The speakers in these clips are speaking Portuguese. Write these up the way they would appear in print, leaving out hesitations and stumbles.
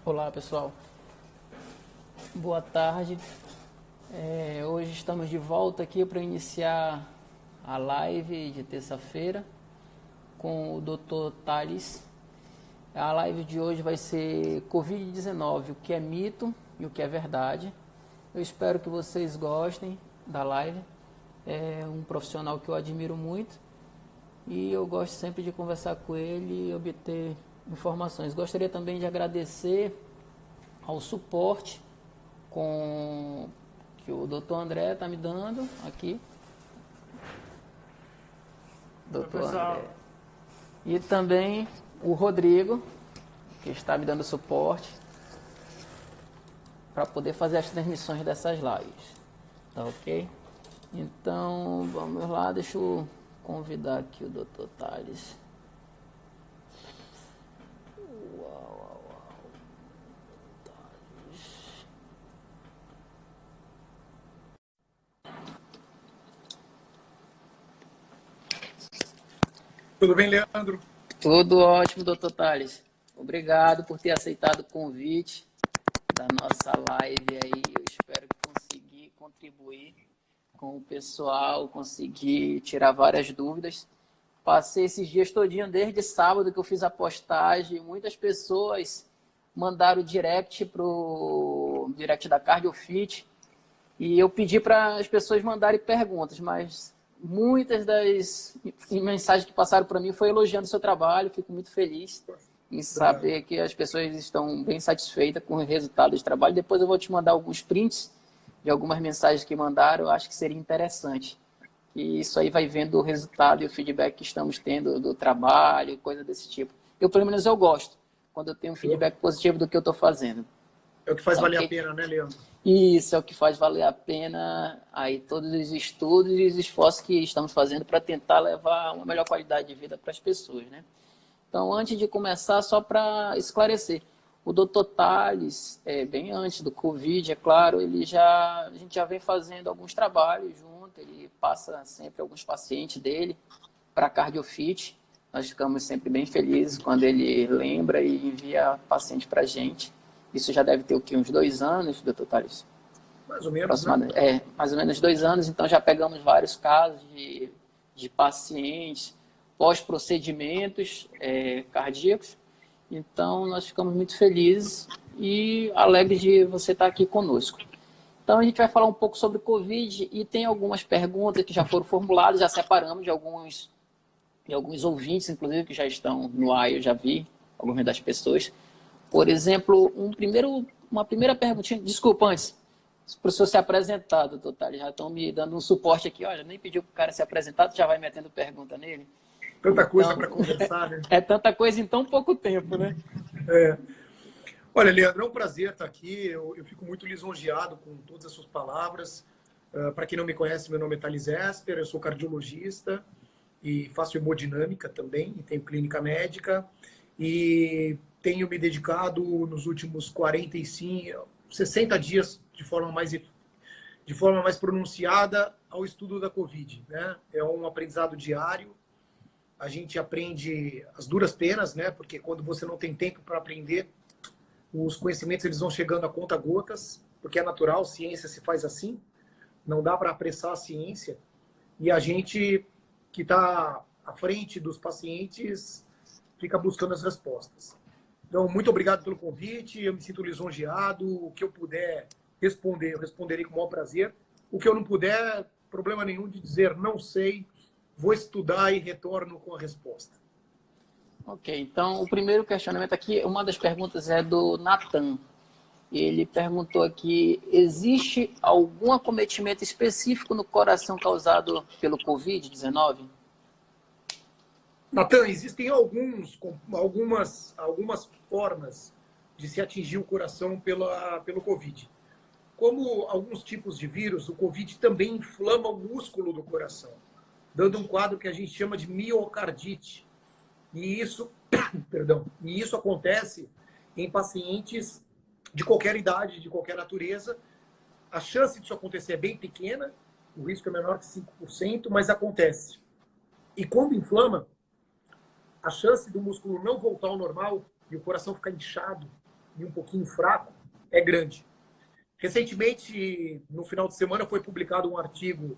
Olá pessoal, boa tarde. Hoje estamos de volta aqui para iniciar a live de terça-feira com o Dr. Thales. A live de hoje vai ser Covid-19, o que é mito e o que é verdade. Eu espero que vocês gostem da live. É um profissional que eu admiro muito e eu gosto sempre de conversar com ele e obter informações. Gostaria também de agradecer ao suporte que o Dr. André está me dando aqui. Dr. André. E também o Rodrigo, que está me dando suporte para poder fazer as transmissões dessas lives. Tá ok? Então, vamos lá, deixa eu convidar aqui o Dr. Thales. Tudo bem, Leandro? Tudo ótimo, Dr. Thales. Obrigado por ter aceitado o convite da nossa live aí. Eu espero que consegui contribuir com o pessoal, conseguir tirar várias dúvidas. Passei esses dias todinho, desde sábado que eu fiz a postagem, muitas pessoas mandaram direct pro direct da CardioFit e eu pedi para as pessoas mandarem perguntas, mas muitas das mensagens que passaram para mim foi elogiando o seu trabalho. Fico muito feliz em saber que as pessoas estão bem satisfeitas com o resultado do trabalho. Depois eu vou te mandar alguns prints de algumas mensagens que mandaram. Eu acho que seria interessante. E isso aí vai vendo o resultado e o feedback que estamos tendo do trabalho, coisa desse tipo. Eu, pelo menos, eu gosto quando eu tenho um feedback positivo do que eu estou fazendo. É o que faz valer a pena, né, Leandro? Isso é o que faz valer a pena aí todos os estudos e os esforços que estamos fazendo para tentar levar uma melhor qualidade de vida para as pessoas, né? Então, antes de começar, só para esclarecer, o Dr. Thales, bem antes do Covid, é claro, a gente já vem fazendo alguns trabalhos junto, ele passa sempre alguns pacientes dele para a CardioFit. Nós ficamos sempre bem felizes quando ele lembra e envia paciente para a gente. Isso já deve ter o quê? Uns 2 anos, Dr. Thales? Mais ou menos, né? Mais ou menos 2 anos. Então, já pegamos vários casos de pacientes pós-procedimentos cardíacos. Então, nós ficamos muito felizes e alegres de você estar aqui conosco. Então, a gente vai falar um pouco sobre Covid e tem algumas perguntas que já foram formuladas, já separamos de alguns ouvintes, inclusive, que já estão no ar, eu já vi algumas das pessoas. Por exemplo, uma primeira perguntinha, desculpa antes, para o senhor se apresentar, doutor Thales, já estão me dando um suporte aqui, olha, nem pediu para o cara se apresentar, tu já vai metendo pergunta nele. Tanta coisa para conversar, né? É tanta coisa em tão pouco tempo, né? Olha, Leandro, é um prazer estar aqui, eu fico muito lisonjeado com todas as suas palavras. Para quem não me conhece, meu nome é Thales Esper, eu sou cardiologista e faço hemodinâmica também, e tenho clínica médica, e tenho me dedicado nos últimos 60 dias de forma mais pronunciada ao estudo da Covid, né? É um aprendizado diário. A gente aprende as duras penas, né? Porque quando você não tem tempo para aprender, os conhecimentos eles vão chegando a conta-gotas, porque é natural, ciência se faz assim. Não dá para apressar a ciência. E a gente que está à frente dos pacientes fica buscando as respostas. Então, muito obrigado pelo convite, eu me sinto lisonjeado. O que eu puder responder, eu responderei com o maior prazer. O que eu não puder, problema nenhum de dizer não sei, vou estudar e retorno com a resposta. Ok, então o primeiro questionamento aqui, uma das perguntas é do Natan. Ele perguntou aqui, existe algum acometimento específico no coração causado pelo Covid-19? Natan, existem algumas formas de se atingir o coração pelo Covid. Como alguns tipos de vírus, o Covid também inflama o músculo do coração, dando um quadro que a gente chama de miocardite. E isso acontece em pacientes de qualquer idade, de qualquer natureza. A chance disso acontecer é bem pequena, o risco é menor que 5%, mas acontece. E quando inflama, a chance do músculo não voltar ao normal e o coração ficar inchado e um pouquinho fraco é grande. Recentemente, no final de semana, foi publicado um artigo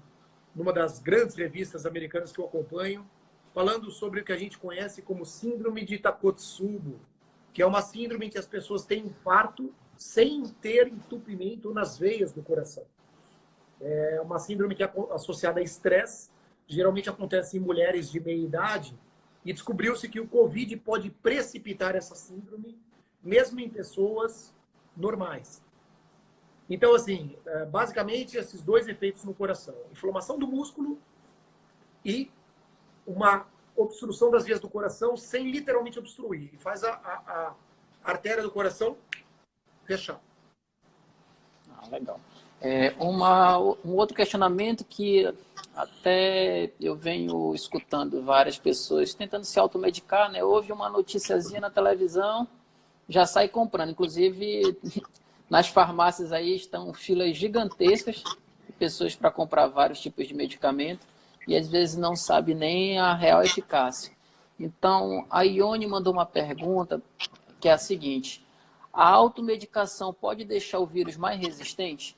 numa das grandes revistas americanas que eu acompanho, falando sobre o que a gente conhece como síndrome de Takotsubo, que é uma síndrome em que as pessoas têm infarto sem ter entupimento nas veias do coração. É uma síndrome que é associada a estresse, geralmente acontece em mulheres de meia idade, e descobriu-se que o Covid pode precipitar essa síndrome, mesmo em pessoas normais. Então, assim, basicamente, esses dois efeitos no coração. Inflamação do músculo e uma obstrução das vias do coração sem literalmente obstruir. E faz a artéria do coração fechar. Legal. Um outro questionamento que até eu venho escutando várias pessoas tentando se automedicar, né? Houve uma noticiazinha na televisão, já sai comprando. Inclusive, nas farmácias aí estão filas gigantescas de pessoas para comprar vários tipos de medicamento e às vezes não sabe nem a real eficácia. Então, a Ione mandou uma pergunta que é a seguinte: a automedicação pode deixar o vírus mais resistente?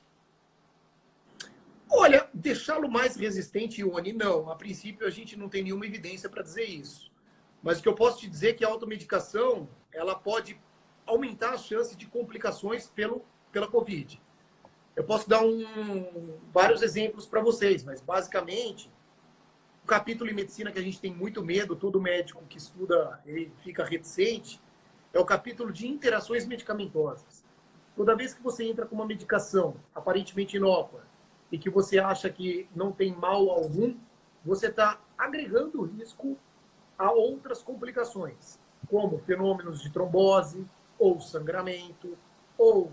Olha, deixá-lo mais resistente, Ione, não. A princípio, a gente não tem nenhuma evidência para dizer isso. Mas o que eu posso te dizer é que a automedicação, ela pode aumentar as chances de complicações pela Covid. Eu posso dar vários exemplos para vocês, mas basicamente, o capítulo em medicina que a gente tem muito medo, todo médico que estuda ele fica reticente, é o capítulo de interações medicamentosas. Toda vez que você entra com uma medicação aparentemente inócua e que você acha que não tem mal algum, você está agregando risco a outras complicações, como fenômenos de trombose, ou sangramento, ou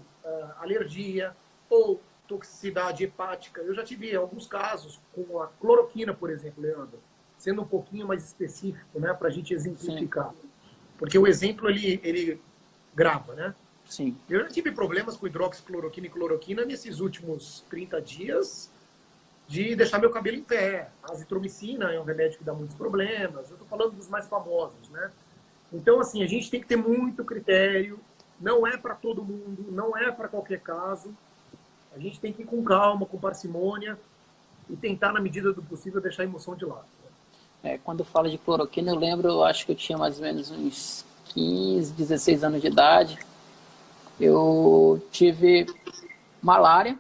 alergia, ou toxicidade hepática. Eu já tive alguns casos com a cloroquina, por exemplo, Leandro, sendo um pouquinho mais específico, né, para a gente exemplificar. Sim. Porque o exemplo, ele grava, né? Sim. Eu já tive problemas com hidroxicloroquina e cloroquina nesses últimos 30 dias de deixar meu cabelo em pé. A azitromicina é um remédio que dá muitos problemas. Eu estou falando dos mais famosos, né? Então, assim, a gente tem que ter muito critério. Não é para todo mundo, não é para qualquer caso. A gente tem que ir com calma, com parcimônia e tentar, na medida do possível, deixar a emoção de lado. Quando eu falo de cloroquina, eu lembro, eu acho que eu tinha mais ou menos uns 15, 16 anos de idade. Eu tive malária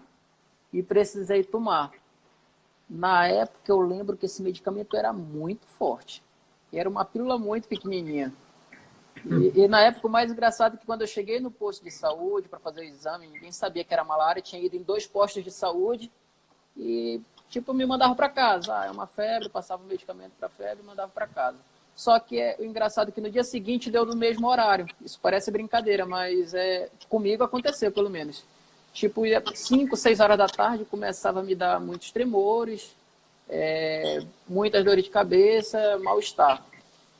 e precisei tomar. Na época, eu lembro que esse medicamento era muito forte. E era uma pílula muito pequenininha. E na época, o mais engraçado é que quando eu cheguei no posto de saúde para fazer o exame, ninguém sabia que era malária. Tinha ido em 2 postos de saúde e, tipo, me mandavam para casa. É uma febre, passava o medicamento para febre e mandava para casa. Só que o engraçado é que no dia seguinte deu no mesmo horário. Isso parece brincadeira, mas comigo aconteceu, pelo menos. Tipo, 5, 6 horas da tarde começava a me dar muitos tremores, muitas dores de cabeça, mal-estar.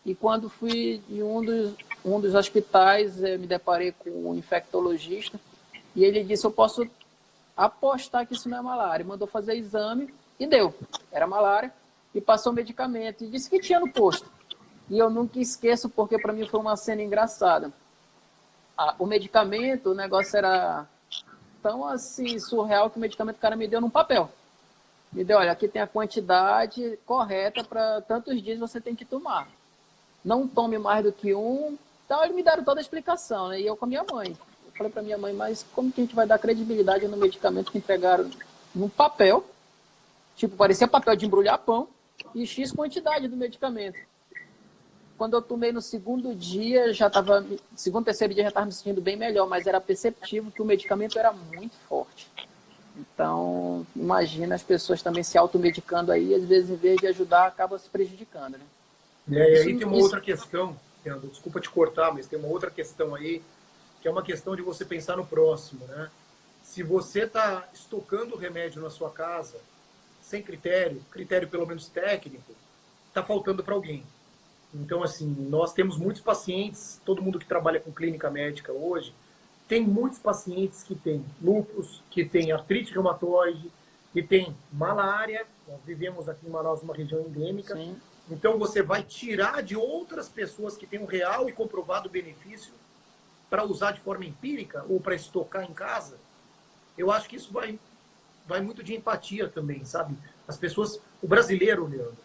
E quando fui em um dos hospitais, me deparei com um infectologista e ele disse: eu posso apostar que isso não é malária. Mandou fazer exame e deu. Era malária e passou o medicamento. E disse que tinha no posto. E eu nunca esqueço porque para mim foi uma cena engraçada. O medicamento, o negócio era tão assim surreal que o medicamento o cara me deu num papel. Me deu, olha, aqui tem a quantidade correta para tantos dias você tem que tomar. Não tome mais do que um. Então, eles me deram toda a explicação, né? E eu com a minha mãe. Eu falei para minha mãe, mas como que a gente vai dar credibilidade no medicamento que entregaram num papel? Tipo, parecia papel de embrulhar pão e X quantidade do medicamento. Quando eu tomei no segundo dia, segundo, terceiro dia já estava me sentindo bem melhor, mas era perceptível que o medicamento era muito forte. Então, imagina as pessoas também se automedicando aí, às vezes, em vez de ajudar, acaba se prejudicando, né? E aí tem uma outra questão, Leandro, desculpa te cortar, mas tem uma outra questão aí, que é uma questão de você pensar no próximo, né? Se você está estocando remédio na sua casa, sem critério pelo menos técnico, está faltando para alguém. Então, assim, nós temos muitos pacientes, todo mundo que trabalha com clínica médica hoje, tem muitos pacientes que têm lúpus, que têm artrite reumatoide, que têm malária. Nós vivemos aqui em Manaus, uma região endêmica. Sim. Então, você vai tirar de outras pessoas que têm um real e comprovado benefício para usar de forma empírica ou para estocar em casa, eu acho que isso vai muito de empatia também, sabe? As pessoas, o brasileiro, Leandro,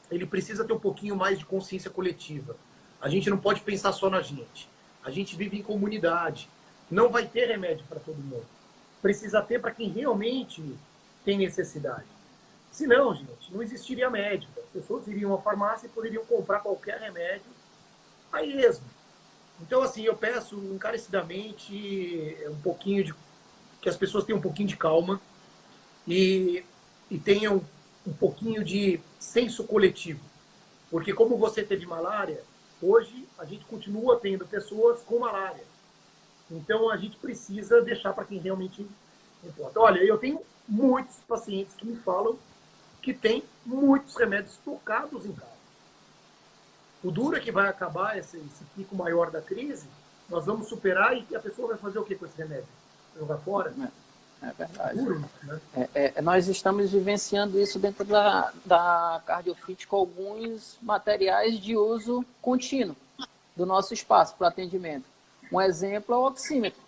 ele precisa ter um pouquinho mais de consciência coletiva. A gente não pode pensar só na gente. A gente vive em comunidade. Não vai ter remédio para todo mundo. Precisa ter para quem realmente tem necessidade. Se não, gente, não existiria médico. As pessoas iriam à farmácia e poderiam comprar qualquer remédio aí mesmo. Então, assim, eu peço encarecidamente um pouquinho de... que as pessoas tenham um pouquinho de calma e tenham um pouquinho de senso coletivo. Porque como você teve malária, hoje a gente continua tendo pessoas com malária. Então, a gente precisa deixar para quem realmente importa. Olha, eu tenho muitos pacientes que me falam que tem muitos remédios estocados em casa. O duro é que vai acabar esse pico maior da crise, nós vamos superar e a pessoa vai fazer o que com esse remédio? Jogar fora? É verdade. Duro, né? Nós estamos vivenciando isso dentro da CardioFit com alguns materiais de uso contínuo do nosso espaço para atendimento. Um exemplo é o oxímetro.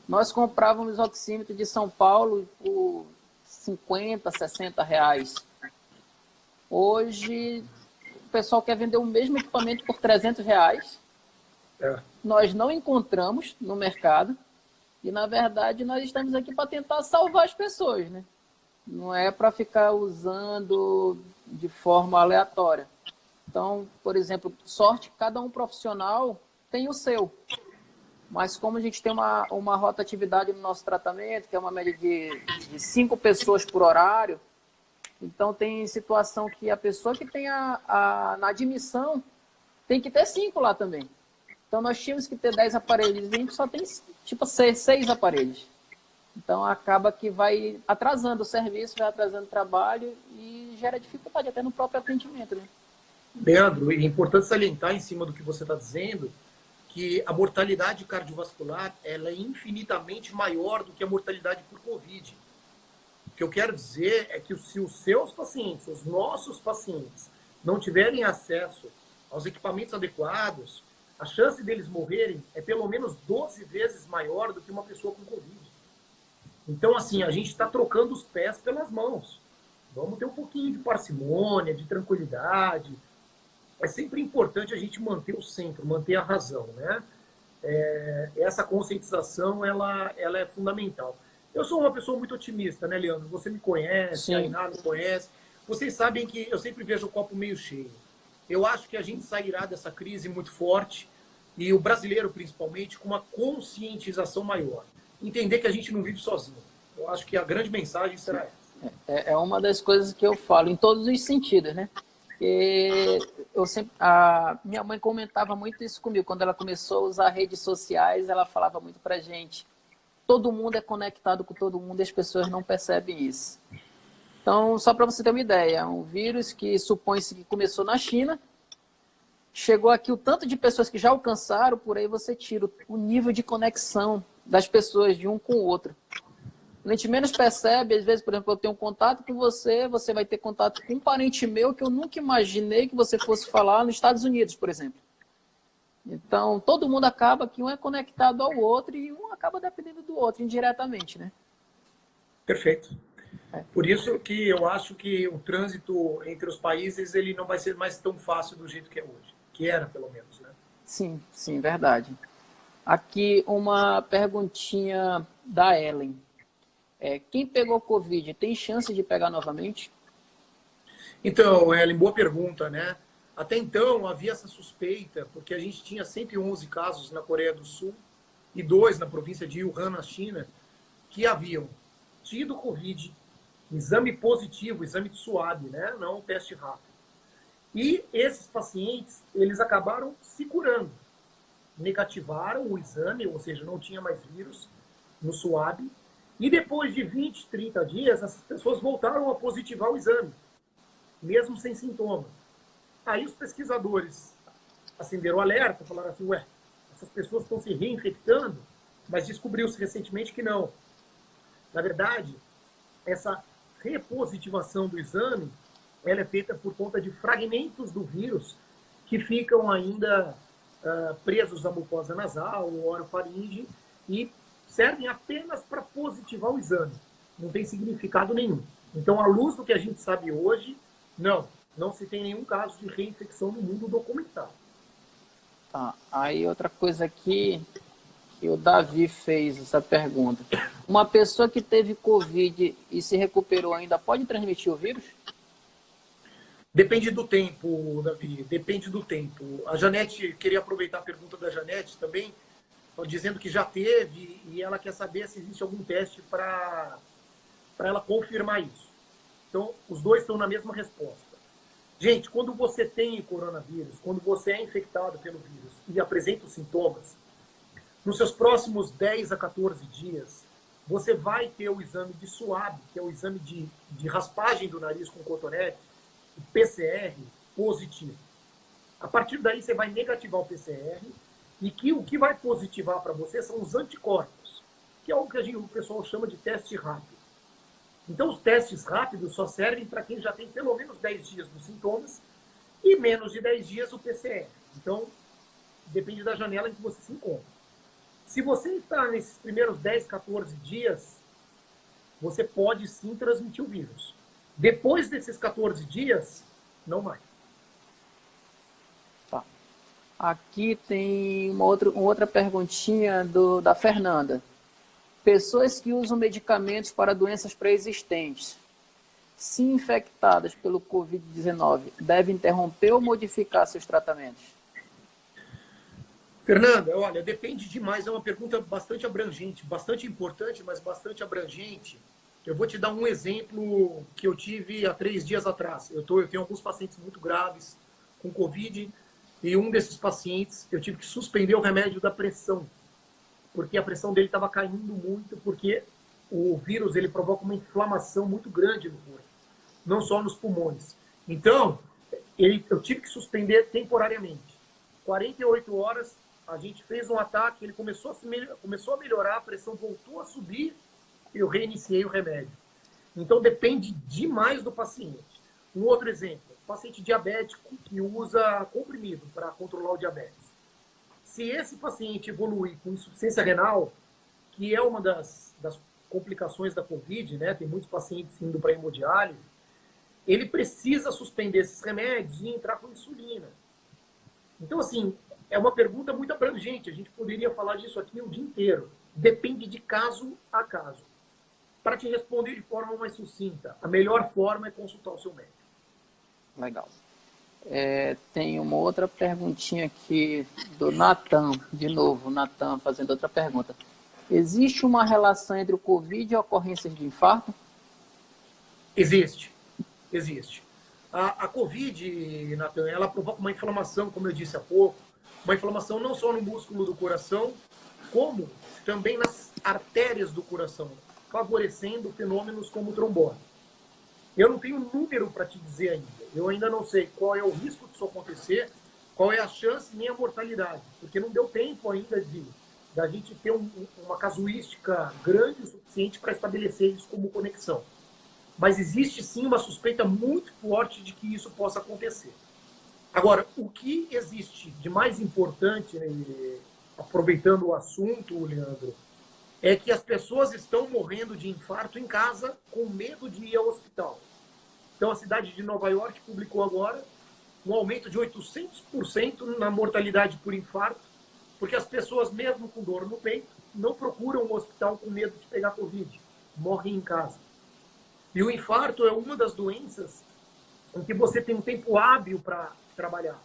Nós comprávamos oxímetro de São Paulo por 50, 60 reais. Hoje, o pessoal quer vender o mesmo equipamento por 300 reais. Nós não encontramos no mercado. E, na verdade, nós estamos aqui para tentar salvar as pessoas, né? Não é para ficar usando de forma aleatória. Então, por exemplo, sorte que cada um profissional tem o seu. Mas como a gente tem uma rotatividade no nosso tratamento, que é uma média de 5 pessoas por horário, então tem situação que a pessoa que tem na admissão tem que ter 5 lá também. Então, nós tínhamos que ter 10 aparelhos e a gente só tem, tipo, 6 aparelhos. Então, acaba que vai atrasando o serviço, vai atrasando o trabalho e gera dificuldade até no próprio atendimento, né? Leandro, é importante salientar em cima do que você está dizendo que a mortalidade cardiovascular ela é infinitamente maior do que a mortalidade por Covid. O que eu quero dizer é que se os seus pacientes, os nossos pacientes, não tiverem acesso aos equipamentos adequados, a chance deles morrerem é pelo menos 12 vezes maior do que uma pessoa com Covid. Então, assim, a gente está trocando os pés pelas mãos. Vamos ter um pouquinho de parcimônia, de tranquilidade. É sempre importante a gente manter o centro, manter a razão, né? Essa conscientização, ela é fundamental. Eu sou uma pessoa muito otimista, né, Leandro? Você me conhece, Sim. a Iná me conhece. Vocês sabem que eu sempre vejo o copo meio cheio. Eu acho que a gente sairá dessa crise muito forte, e o brasileiro, principalmente, com uma conscientização maior. Entender que a gente não vive sozinho. Eu acho que a grande mensagem será essa. É uma das coisas que eu falo, em todos os sentidos, né? E minha mãe comentava muito isso comigo. Quando ela começou a usar redes sociais, ela falava muito pra gente. Todo mundo é conectado com todo mundo e as pessoas não percebem isso. Então, só para você ter uma ideia, é um vírus que supõe-se que começou na China, chegou aqui o tanto de pessoas que já alcançaram, por aí você tira o nível de conexão das pessoas de um com o outro. A gente menos percebe, às vezes, por exemplo, eu tenho um contato com você, você vai ter contato com um parente meu que eu nunca imaginei que você fosse falar nos Estados Unidos, por exemplo. Então, todo mundo acaba que um é conectado ao outro e um acaba dependendo do outro indiretamente, né? Perfeito. Por isso que eu acho que o trânsito entre os países ele não vai ser mais tão fácil do jeito que é hoje. Que era, pelo menos, né? Sim, sim, verdade. Aqui uma perguntinha da Ellen. Quem pegou Covid tem chance de pegar novamente? Então, Ellen, boa pergunta, né? Até então havia essa suspeita, porque a gente tinha 111 casos na Coreia do Sul e 2 na província de Wuhan, na China, que haviam tido Covid, exame positivo, exame de SWAB, né? Não um teste rápido. E esses pacientes, eles acabaram se curando. Negativaram o exame, ou seja, não tinha mais vírus no SWAB. E depois de 20, 30 dias, essas pessoas voltaram a positivar o exame, mesmo sem sintomas. Aí os pesquisadores acenderam o alerta, falaram assim, essas pessoas estão se reinfectando, mas descobriu-se recentemente que não. Na verdade, essa repositivação do exame, ela é feita por conta de fragmentos do vírus que ficam ainda presos à mucosa nasal, ou orofaringe, e servem apenas para positivar o exame. Não tem significado nenhum. Então, à luz do que a gente sabe hoje, não se tem nenhum caso de reinfecção no mundo documentado. Tá. Aí outra coisa aqui, que o Davi fez essa pergunta. Uma pessoa que teve Covid e se recuperou ainda pode transmitir o vírus? Depende do tempo, Davi, depende do tempo. A Janete, queria aproveitar a pergunta da Janete também, dizendo que já teve e ela quer saber se existe algum teste para ela confirmar isso. Então, os dois estão na mesma resposta. Gente, quando você tem coronavírus, quando você é infectado pelo vírus e apresenta os sintomas, nos seus próximos 10 a 14 dias, você vai ter o exame de SWAB, que é o exame de raspagem do nariz com cotonete, o PCR positivo. A partir daí, você vai negativar o PCR e o que vai positivar para você são os anticorpos, que é o que o pessoal chama de teste rápido. Então, os testes rápidos só servem para quem já tem pelo menos 10 dias dos sintomas e menos de 10 dias o PCR. Então, depende da janela em que você se encontra. Se você está nesses primeiros 10, 14 dias, você pode sim transmitir o vírus. Depois desses 14 dias, não mais. Tá. Aqui tem uma outra perguntinha da Fernanda. Pessoas que usam medicamentos para doenças pré-existentes, se infectadas pelo Covid-19, devem interromper ou modificar seus tratamentos? Fernanda, olha, depende demais. É uma pergunta bastante abrangente, bastante importante, mas bastante abrangente. Eu vou te dar um exemplo que eu tive há 3 dias atrás. Eu tenho alguns pacientes muito graves com Covid e um desses pacientes eu tive que suspender o remédio da pressão, porque a pressão dele estava caindo muito, porque o vírus ele provoca uma inflamação muito grande no corpo, não só nos pulmões. Então, eu tive que suspender temporariamente. 48 horas, a gente fez um ataque, ele começou a melhorar, a pressão voltou a subir, eu reiniciei o remédio. Então, depende demais do paciente. Um outro exemplo, paciente diabético que usa comprimido para controlar o diabetes. Se esse paciente evoluir com insuficiência renal, que é uma das complicações da Covid, né? Tem muitos pacientes indo para hemodiálise, ele precisa suspender esses remédios e entrar com insulina. Então, assim, é uma pergunta muito abrangente. A gente poderia falar disso aqui o dia inteiro. Depende de caso a caso. Para te responder de forma mais sucinta, a melhor forma é consultar o seu médico. Legal. Tem uma outra perguntinha aqui do Natan, de novo, Natan fazendo outra pergunta. Existe uma relação entre o Covid e ocorrências de infarto? Existe. A Covid, Natan, ela provoca uma inflamação, como eu disse há pouco, uma inflamação não só no músculo do coração, como também nas artérias do coração, favorecendo fenômenos como trombose. Eu não tenho número para te dizer ainda. Eu ainda não sei qual é o risco disso acontecer, qual é a chance nem a mortalidade, porque não deu tempo ainda da gente ter uma casuística grande o suficiente para estabelecer isso como conexão. Mas existe sim uma suspeita muito forte de que isso possa acontecer. Agora, o que existe de mais importante, né, aproveitando o assunto, Leandro, é que as pessoas estão morrendo de infarto em casa com medo de ir ao hospital. Então, a cidade de Nova York publicou agora um aumento de 800% na mortalidade por infarto, porque as pessoas, mesmo com dor no peito, não procuram o hospital com medo de pegar Covid, morrem em casa. E o infarto é uma das doenças em que você tem um tempo hábil para trabalhar.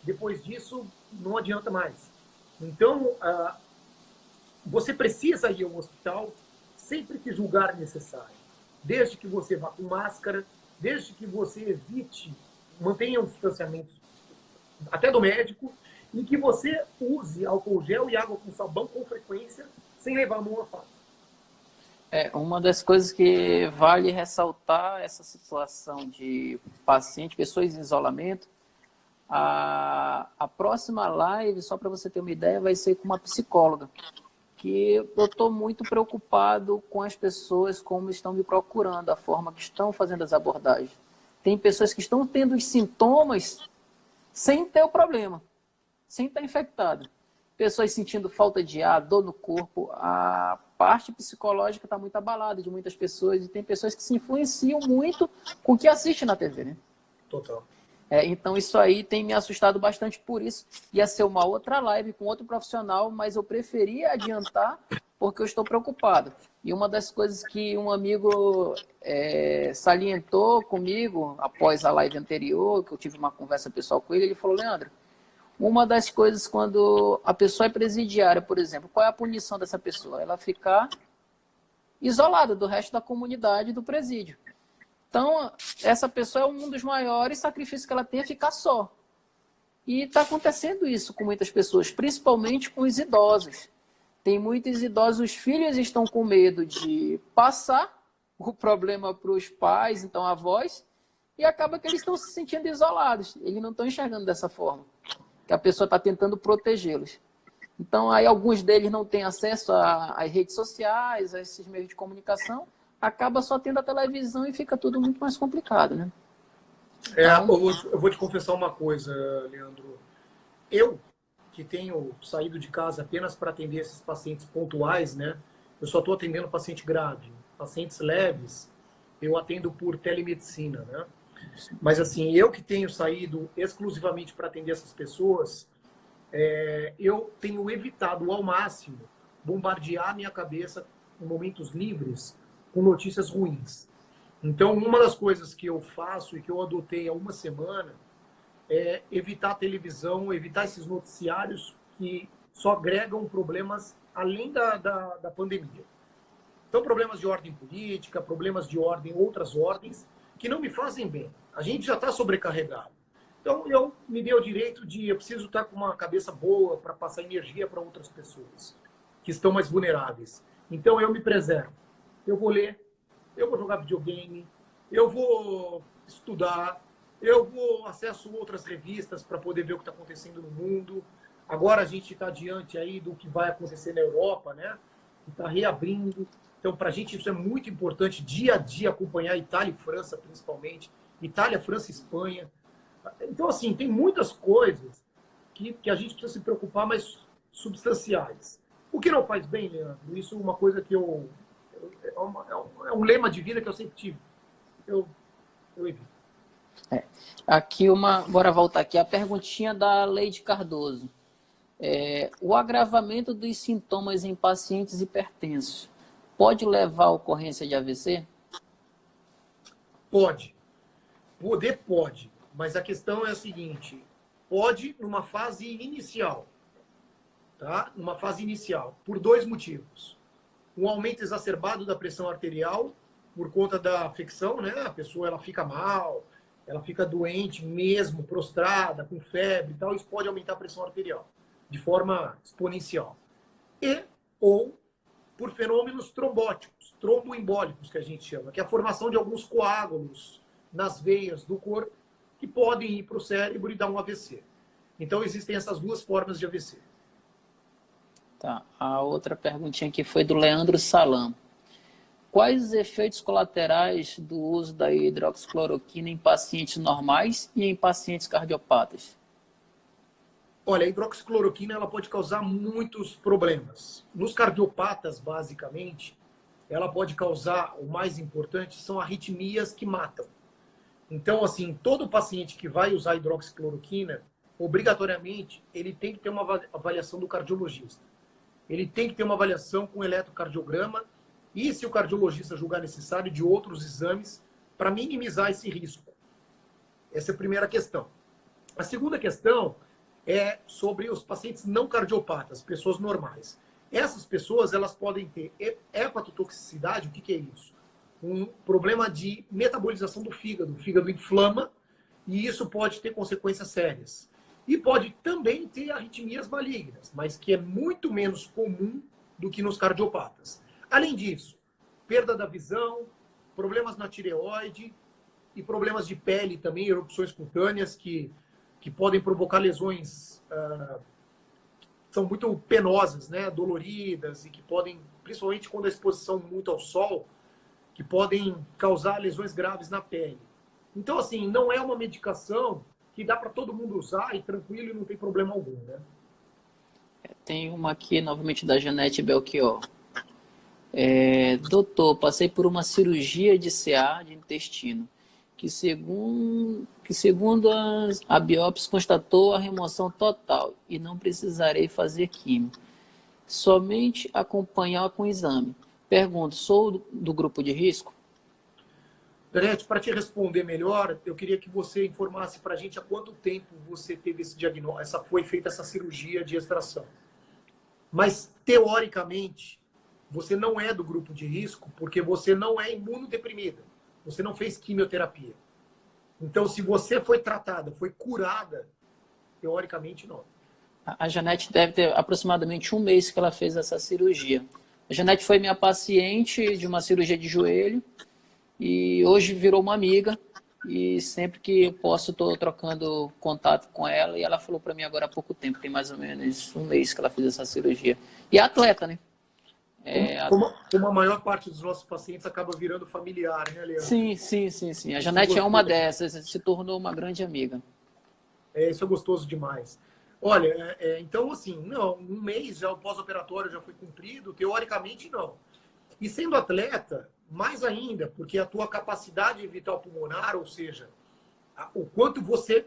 Depois disso, não adianta mais. Então, você precisa ir ao hospital sempre que julgar necessário. Desde que você vá com máscara, desde que você evite, mantenha um distanciamento até do médico, e que você use álcool gel e água com sabão com frequência, sem levar a mão à faca. Uma das coisas que vale ressaltar essa situação de paciente, pessoas em isolamento. A próxima live, só para você ter uma ideia, vai ser com uma psicóloga, que eu estou muito preocupado com as pessoas, como estão me procurando, a forma que estão fazendo as abordagens. Tem pessoas que estão tendo os sintomas sem ter o problema. sem estar infectado. Pessoas sentindo falta de ar, dor no corpo, a parte psicológica está muito abalada de muitas pessoas, e tem pessoas que se influenciam muito com o que assistem na TV, né? Total. Então isso aí tem me assustado bastante por isso. Ia ser uma outra live com outro profissional, mas eu preferi adiantar porque eu estou preocupado. E uma das coisas que um amigo salientou comigo após a live anterior, que eu tive uma conversa pessoal com ele, ele falou: Leandro, uma das coisas quando a pessoa é presidiária, por exemplo, qual é a punição dessa pessoa? Ela ficar isolada do resto da comunidade do presídio. Então, essa pessoa é um dos maiores sacrifícios que ela tem, é ficar só. E está acontecendo isso com muitas pessoas, principalmente com os idosos. Tem muitos idosos, os filhos estão com medo de passar o problema para os pais, então avós, e acaba que eles estão se sentindo isolados. Eles não estão enxergando dessa forma, que a pessoa está tentando protegê-los. Então, aí alguns deles não têm acesso às redes sociais, a esses meios de comunicação, acaba só tendo a televisão e fica tudo muito mais complicado, né? Eu vou te confessar uma coisa, Leandro. Eu, que tenho saído de casa apenas para atender esses pacientes pontuais, né? Eu só estou atendendo paciente grave. Pacientes leves, eu atendo por telemedicina, né? Mas, assim, eu que tenho saído exclusivamente para atender essas pessoas, eu tenho evitado ao máximo bombardear minha cabeça em momentos livres com notícias ruins. Então, uma das coisas que eu faço e que eu adotei há uma semana é evitar a televisão, evitar esses noticiários que só agregam problemas além da pandemia. Então, problemas de ordem política, problemas de outras ordens, que não me fazem bem. A gente já está sobrecarregado. Então, eu me dei o direito eu preciso estar com uma cabeça boa para passar energia para outras pessoas que estão mais vulneráveis. Então, eu me preservo. Eu vou ler, eu vou jogar videogame, eu vou estudar, eu vou acesso outras revistas para poder ver o que está acontecendo no mundo. Agora a gente está diante aí do que vai acontecer na Europa, né? Está reabrindo. Então, para a gente isso é muito importante, dia a dia, acompanhar Itália e França, principalmente. Itália, França e Espanha. Então, assim, tem muitas coisas que a gente precisa se preocupar, mas substanciais. O que não faz bem, Leandro, isso é uma coisa que é um lema de vida que eu sempre tive. Eu evito. Aqui bora voltar aqui, a perguntinha da Leide Cardoso. O agravamento dos sintomas em pacientes hipertensos pode levar à ocorrência de AVC? Pode. Pode. Mas a questão é a seguinte: pode numa fase inicial. Tá? Numa fase inicial. Por dois motivos. Um aumento exacerbado da pressão arterial por conta da afecção, né? A pessoa ela fica mal, ela fica doente mesmo, prostrada, com febre e tal. Isso pode aumentar a pressão arterial de forma exponencial. Ou por fenômenos trombóticos, tromboembólicos, que a gente chama, que é a formação de alguns coágulos nas veias do corpo que podem ir para o cérebro e dar um AVC. Então, existem essas duas formas de AVC. Tá. A outra perguntinha aqui foi do Leandro Salam. Quais os efeitos colaterais do uso da hidroxicloroquina em pacientes normais e em pacientes cardiopatas? Olha, a hidroxicloroquina ela pode causar muitos problemas. Nos cardiopatas, basicamente, ela pode causar, o mais importante, são arritmias que matam. Então, assim, todo paciente que vai usar hidroxicloroquina, obrigatoriamente, ele tem que ter uma avaliação do cardiologista. Ele tem que ter uma avaliação com eletrocardiograma e, se o cardiologista julgar necessário, de outros exames para minimizar esse risco. Essa é a primeira questão. A segunda questão é sobre os pacientes não cardiopatas, pessoas normais. Essas pessoas elas podem ter hepatotoxicidade. O que é isso? Um problema de metabolização do fígado. O fígado inflama e isso pode ter consequências sérias. E pode também ter arritmias malignas, mas que é muito menos comum do que nos cardiopatas. Além disso, perda da visão, problemas na tireoide e problemas de pele também, erupções cutâneas que podem provocar lesões são muito penosas, né? Doloridas e que podem, principalmente quando a exposição muito ao sol, que podem causar lesões graves na pele. Então, assim, não é uma medicação que dá para todo mundo usar e tranquilo e não tem problema algum, né? Tem uma aqui, novamente, da Janete Belchior. Doutor, passei por uma cirurgia de CA de intestino, que segundo a biópsia constatou a remoção total e não precisarei fazer químio. Somente acompanhar com o exame. Pergunto, sou do grupo de risco? Janete, para te responder melhor, eu queria que você informasse para a gente há quanto tempo você teve esse diagnóstico, foi feita essa cirurgia de extração. Mas, teoricamente, você não é do grupo de risco porque você não é imunodeprimida. Você não fez quimioterapia. Então, se você foi tratada, foi curada, teoricamente não. A Janete deve ter aproximadamente um mês que ela fez essa cirurgia. A Janete foi minha paciente de uma cirurgia de joelho e hoje virou uma amiga e sempre que posso estou trocando contato com ela e ela falou para mim agora há pouco tempo, tem mais ou menos um mês que ela fez essa cirurgia. E é atleta, né? Como a maior parte dos nossos pacientes acaba virando familiar, né, Leandro? Sim. A Janete é uma dessas, se tornou uma grande amiga. Isso é gostoso demais. Olha, então assim, não, um mês já o pós-operatório já foi cumprido, teoricamente não. E sendo atleta, mais ainda, porque a tua capacidade vital pulmonar, ou seja, o quanto você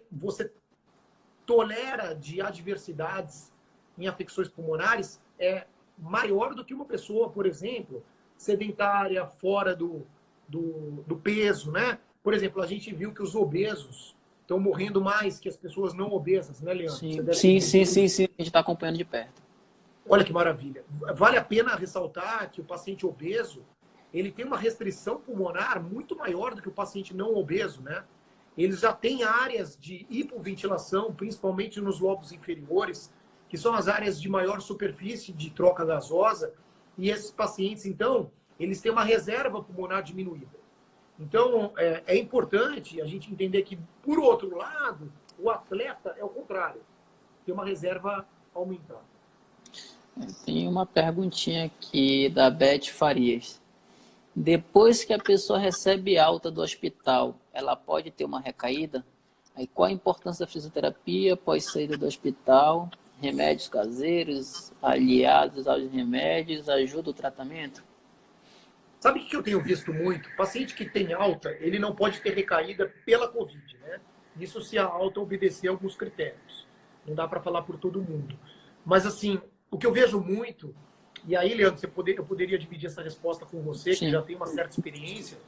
tolera de adversidades em afecções pulmonares é maior do que uma pessoa, por exemplo, sedentária, fora do peso, né? Por exemplo, a gente viu que os obesos estão morrendo mais que as pessoas não obesas, né, Leandro? Sim. A gente está acompanhando de perto. Olha que maravilha. Vale a pena ressaltar que o paciente obeso, ele tem uma restrição pulmonar muito maior do que o paciente não obeso, né? Eles já têm áreas de hipoventilação, principalmente nos lobos inferiores, que são as áreas de maior superfície de troca gasosa, e esses pacientes, então, eles têm uma reserva pulmonar diminuída. Então, é importante a gente entender que, por outro lado, o atleta é o contrário, tem uma reserva aumentada. Tem uma perguntinha aqui da Beth Farias. Depois que a pessoa recebe alta do hospital, ela pode ter uma recaída? Aí, qual a importância da fisioterapia após saída do hospital? Remédios caseiros, aliados aos remédios, ajuda o tratamento? Sabe o que eu tenho visto muito? Paciente que tem alta, ele não pode ter recaída pela Covid, né? Isso se a alta obedecer a alguns critérios. Não dá para falar por todo mundo. Mas, assim, o que eu vejo muito, e aí, Leandro, eu poderia dividir essa resposta com você, Sim. que já tem uma certa experiência,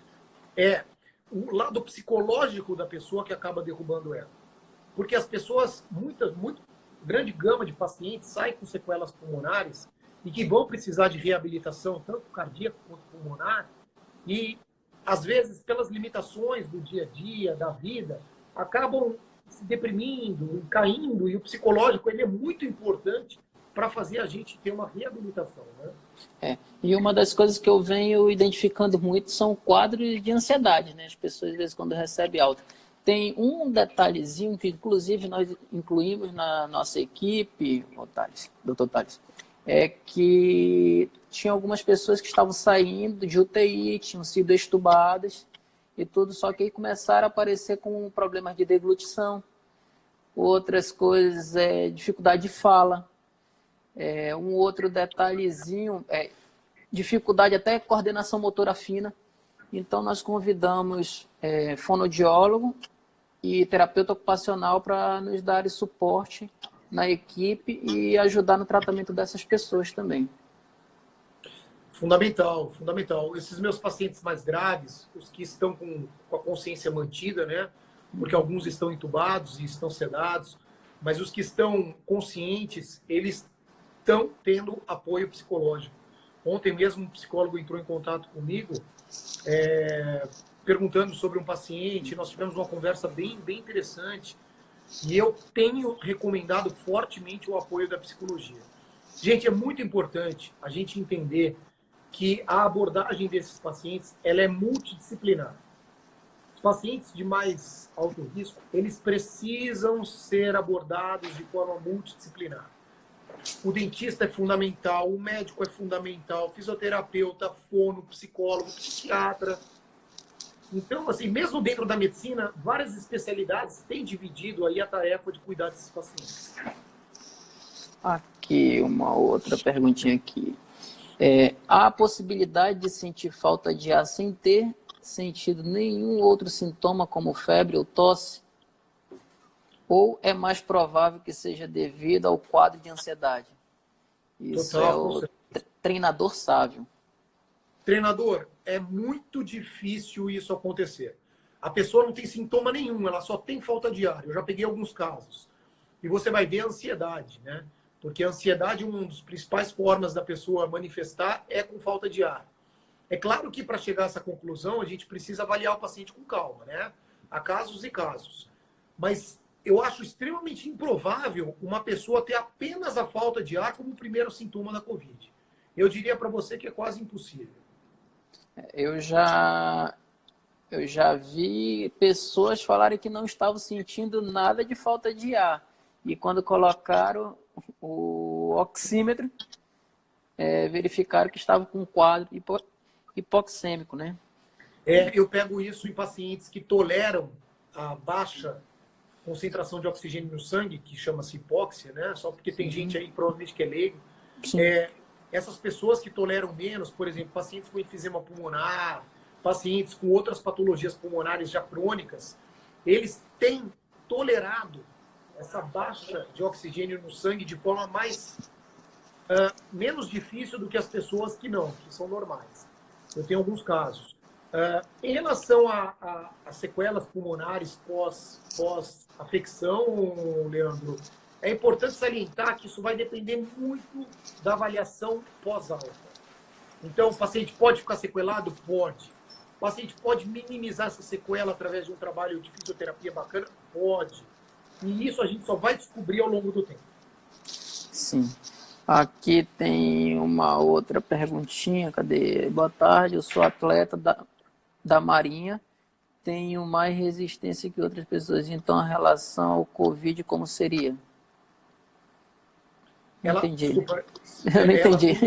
é o lado psicológico da pessoa que acaba derrubando ela. Porque as pessoas, muito grande gama de pacientes saem com sequelas pulmonares e que vão precisar de reabilitação, tanto cardíaca quanto pulmonar, e, às vezes, pelas limitações do dia a dia, da vida, acabam se deprimindo, caindo, e o psicológico ele é muito importante para fazer a gente ter uma reabilitação, né? E uma das coisas que eu venho identificando muito são quadros de ansiedade, né? As pessoas, às vezes, quando recebem alta. Tem um detalhezinho que, inclusive, nós incluímos na nossa equipe, Dr. Thales, é que tinha algumas pessoas que estavam saindo de UTI, tinham sido extubadas e tudo, só que aí começaram a aparecer com problemas de deglutição, outras coisas, dificuldade de fala. Um outro detalhezinho é dificuldade até coordenação motora fina. Então, nós convidamos fonoaudiólogo e terapeuta ocupacional para nos dar suporte na equipe e ajudar no tratamento dessas pessoas também. Fundamental, fundamental. Esses meus pacientes mais graves, os que estão com a consciência mantida, né? Porque alguns estão entubados e estão sedados, mas os que estão conscientes, eles estão tendo apoio psicológico. Ontem mesmo um psicólogo entrou em contato comigo, perguntando sobre um paciente, nós tivemos uma conversa bem interessante, e eu tenho recomendado fortemente o apoio da psicologia. Gente, é muito importante a gente entender que a abordagem desses pacientes ela é multidisciplinar. Os pacientes de mais alto risco, eles precisam ser abordados de forma multidisciplinar. O dentista é fundamental, o médico é fundamental, fisioterapeuta, fono, psicólogo, psiquiatra. Então, assim, mesmo dentro da medicina, várias especialidades têm dividido aí a tarefa de cuidar desses pacientes. Aqui, uma outra perguntinha aqui. Há a possibilidade de sentir falta de ar sem ter sentido nenhum outro sintoma, como febre ou tosse? Ou é mais provável que seja devido ao quadro de ansiedade? Isso Total, é o treinador sábio. Treinador, é muito difícil isso acontecer. A pessoa não tem sintoma nenhum, ela só tem falta de ar. Eu já peguei alguns casos. E você vai ver a ansiedade, né? Porque a ansiedade, uma das principais formas da pessoa manifestar é com falta de ar. É claro que para chegar a essa conclusão, a gente precisa avaliar o paciente com calma, né? Há casos e casos. Mas eu acho extremamente improvável uma pessoa ter apenas a falta de ar como o primeiro sintoma da Covid. Eu diria para você que é quase impossível. Eu já vi pessoas falarem que não estavam sentindo nada de falta de ar. E quando colocaram o oxímetro, verificaram que estava com um quadro hipoxêmico, né? Eu pego isso em pacientes que toleram a baixa concentração de oxigênio no sangue, que chama-se hipóxia, né? Só porque tem gente aí provavelmente que é leigo. Essas pessoas que toleram menos, por exemplo, pacientes com enfisema pulmonar, pacientes com outras patologias pulmonares já crônicas, eles têm tolerado essa baixa de oxigênio no sangue de forma menos difícil do que as pessoas que não, que são normais. Eu tenho alguns casos. Em relação a sequelas pulmonares pós-afecção, Leandro, é importante salientar que isso vai depender muito da avaliação pós-alta. Então, o paciente pode ficar sequelado? Pode. O paciente pode minimizar essa sequela através de um trabalho de fisioterapia bacana? Pode. E isso a gente só vai descobrir ao longo do tempo. Sim. Aqui tem uma outra perguntinha. Cadê? Boa tarde, eu sou atleta da Marinha. Tenho mais resistência que outras pessoas. Então, a relação ao Covid, como seria? Entendi. Desculpa, Eu não entendi.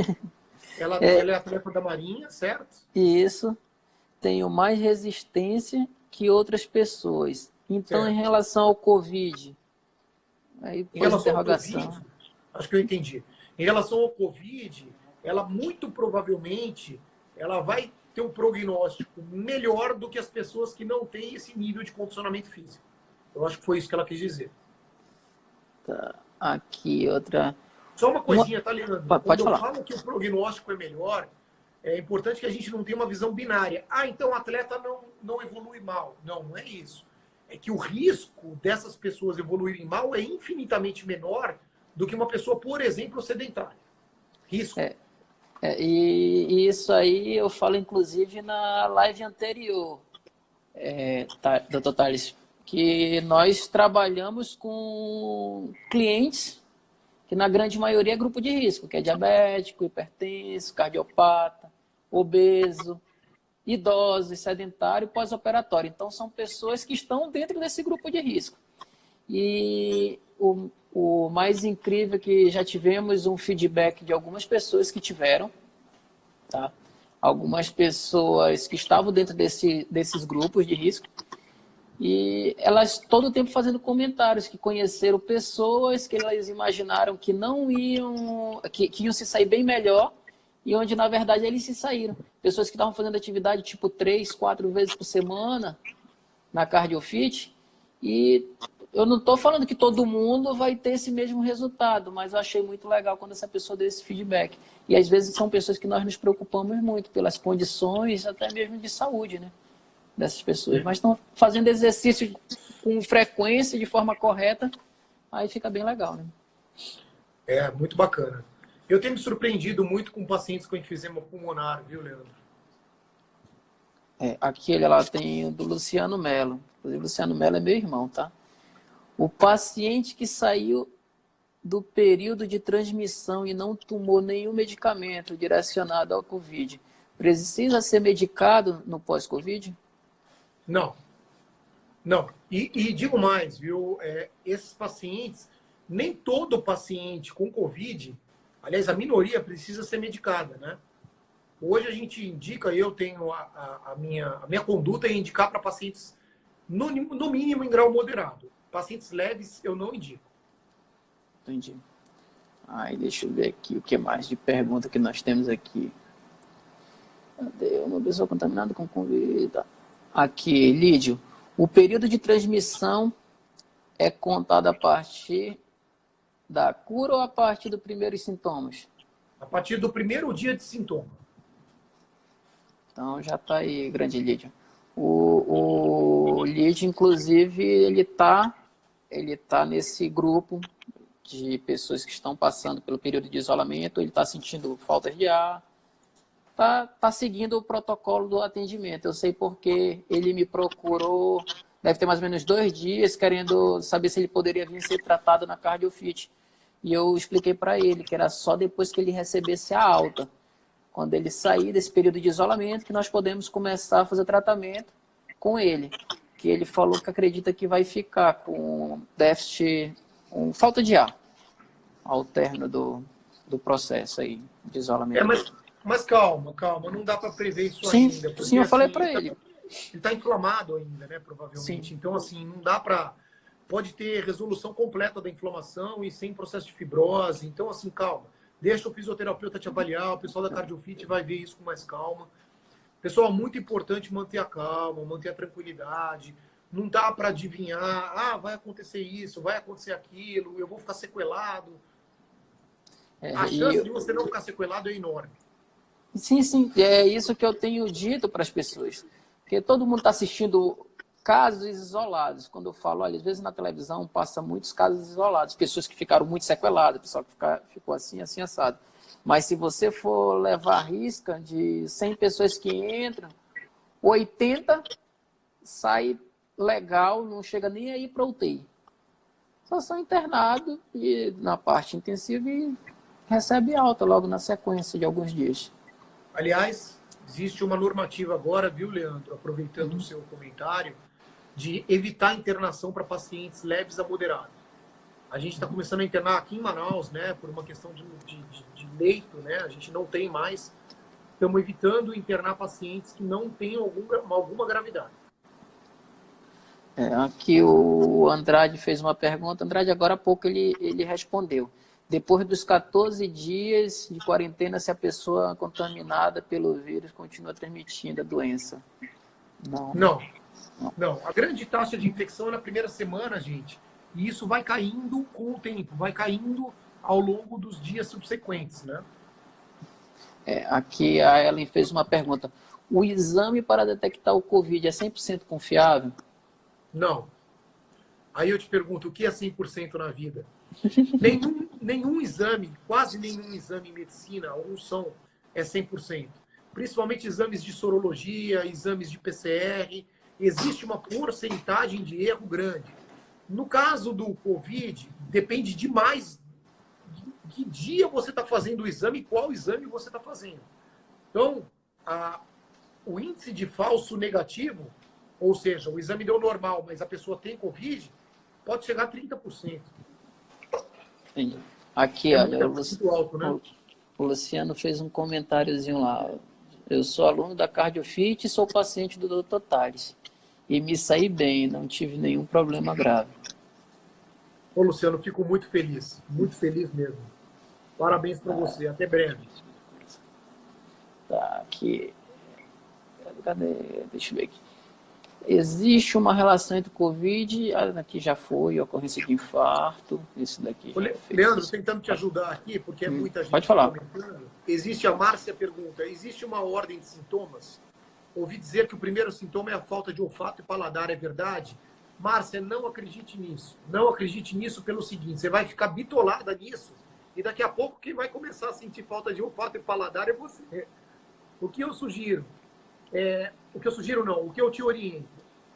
Ela é atleta da Marinha, certo? Isso. Tenho mais resistência que outras pessoas. Então, Certo. em relação ao Covid, aí Em pôs relação ao interrogação. Covid, acho que eu entendi. Em relação ao Covid, ela muito provavelmente ela vai ter um prognóstico melhor do que as pessoas que não têm esse nível de condicionamento físico. Eu acho que foi isso que ela quis dizer. Tá. Aqui outra. Só uma coisinha, tá, Leandro? Pode Quando eu falar. falo que o prognóstico é melhor, é importante que a gente não tenha uma visão binária. Então o atleta não evolui mal. Não, não é isso. É que o risco dessas pessoas evoluírem mal é infinitamente menor do que uma pessoa, por exemplo, sedentária. Risco. E isso aí eu falo, inclusive, na live anterior, Dr. Thales, que nós trabalhamos com clientes que, na grande maioria, é grupo de risco, que é diabético, hipertenso, cardiopata, obeso, idosos, sedentário, pós-operatório. Então, são pessoas que estão dentro desse grupo de risco. E o mais incrível é que já tivemos um feedback de algumas pessoas que tiveram, tá? Algumas pessoas que estavam dentro desses grupos de risco, e elas todo o tempo fazendo comentários, que conheceram pessoas que elas imaginaram que não iam, que iam se sair bem melhor, e onde, na verdade, eles se saíram. Pessoas que estavam fazendo atividade tipo 3, 4 vezes por semana na CardioFit, e eu não estou falando que todo mundo vai ter esse mesmo resultado, mas eu achei muito legal quando essa pessoa deu esse feedback. E às vezes são pessoas que nós nos preocupamos muito pelas condições, até mesmo de saúde, né, dessas pessoas. Mas estão fazendo exercício com frequência, de forma correta, aí fica bem legal, né? É, muito bacana. Eu tenho me surpreendido muito com pacientes com enfisema pulmonar, viu, Leandro? Aqui ela tem o do Luciano Mello. Inclusive, o Luciano Mello é meu irmão, tá? O paciente que saiu do período de transmissão e não tomou nenhum medicamento direcionado ao Covid, precisa ser medicado no pós-Covid? Não. Não. E digo mais, viu? Esses pacientes, nem todo paciente com Covid, aliás, a minoria precisa ser medicada, né? Hoje a gente indica, eu tenho a minha conduta é indicar para pacientes, no mínimo, em grau moderado. Pacientes leves, eu não indico. Entendi. Aí, deixa eu ver aqui o que mais de pergunta que nós temos aqui. Cadê? Uma pessoa contaminada com Covid. Aqui, Lídio. O período de transmissão é contado a partir da cura ou a partir dos primeiros sintomas? A partir do primeiro dia de sintoma. Então, já está aí, grande Lídio. O Lídio, inclusive, ele tá nesse grupo de pessoas que estão passando pelo período de isolamento, ele está sentindo falta de ar, tá seguindo o protocolo do atendimento. Eu sei porque ele me procurou, deve ter mais ou menos 2 dias, querendo saber se ele poderia vir ser tratado na CardioFit. E eu expliquei para ele que era só depois que ele recebesse a alta, quando ele sair desse período de isolamento, que nós podemos começar a fazer tratamento com ele. Que ele falou que acredita que vai ficar com déficit, com falta de ar, ao término do processo aí de isolamento. Mas calma, não dá para prever isso sim, ainda. Porque, sim, eu falei assim, para ele. Ele está inflamado ainda, né, provavelmente. Sim. Então, assim, não dá para... Pode ter resolução completa da inflamação e sem processo de fibrose. Então, assim, calma. Deixa o fisioterapeuta te avaliar, o pessoal da CardioFit vai ver isso com mais calma. Pessoal, muito importante manter a calma, manter a tranquilidade. Não dá para adivinhar, vai acontecer isso, vai acontecer aquilo, eu vou ficar sequelado. A chance de você não ficar sequelado é enorme. Sim, é isso que eu tenho dito para as pessoas. Porque todo mundo está assistindo casos isolados. Quando eu falo, olha, às vezes na televisão passa muitos casos isolados, pessoas que ficaram muito sequeladas, pessoal que ficou assim, assado. Mas se você for levar a risca de 100 pessoas que entram, 80 sai legal, não chega nem aí para UTI. Só são internados na parte intensiva e recebe alta logo na sequência de alguns dias. Aliás, existe uma normativa agora, viu, Leandro, aproveitando o seu comentário, de evitar a internação para pacientes leves a moderados. A gente está começando a internar aqui em Manaus, né, por uma questão de leito, né, a gente não tem mais. Estamos evitando internar pacientes que não tenham alguma gravidade. Aqui o Andrade fez uma pergunta. Andrade, agora há pouco ele respondeu. Depois dos 14 dias de quarentena, se a pessoa contaminada pelo vírus continua transmitindo a doença? Não. A grande taxa de infecção é na primeira semana, gente. E isso vai caindo com o tempo, vai caindo ao longo dos dias subsequentes, né? Aqui a Ellen fez uma pergunta. O exame para detectar o Covid é 100% confiável? Não. Aí eu te pergunto, o que é 100% na vida? Nenhum exame, quase nenhum exame em medicina, alguns são, é 100%. Principalmente exames de sorologia, exames de PCR, existe uma porcentagem de erro grande. No caso do Covid, depende demais de que dia você está fazendo o exame e qual exame você está fazendo. Então, o índice de falso negativo, ou seja, o exame deu normal, mas a pessoa tem Covid, pode chegar a 30%. Entendi. Aqui, olha, alto, né? o Luciano fez um comentáriozinho lá. Eu sou aluno da CardioFit e sou paciente do Dr. Tales. E me saí bem, não tive nenhum problema grave. Ô, Luciano, fico muito feliz mesmo. Parabéns para você, até breve. Tá, aqui. Cadê? Deixa eu ver aqui. Existe uma relação entre o Covid, aqui já foi, ocorrência de infarto, isso daqui. Leandro, tentando te ajudar aqui, porque é muita gente Pode falar. comentando. Existe, a Márcia pergunta, existe uma ordem de sintomas? Ouvi dizer que o primeiro sintoma é a falta de olfato e paladar, é verdade? Márcia, não acredite nisso. Não acredite nisso pelo seguinte, você vai ficar bitolada nisso e daqui a pouco quem vai começar a sentir falta de olfato e paladar é você. O que eu sugiro? O que eu te oriento.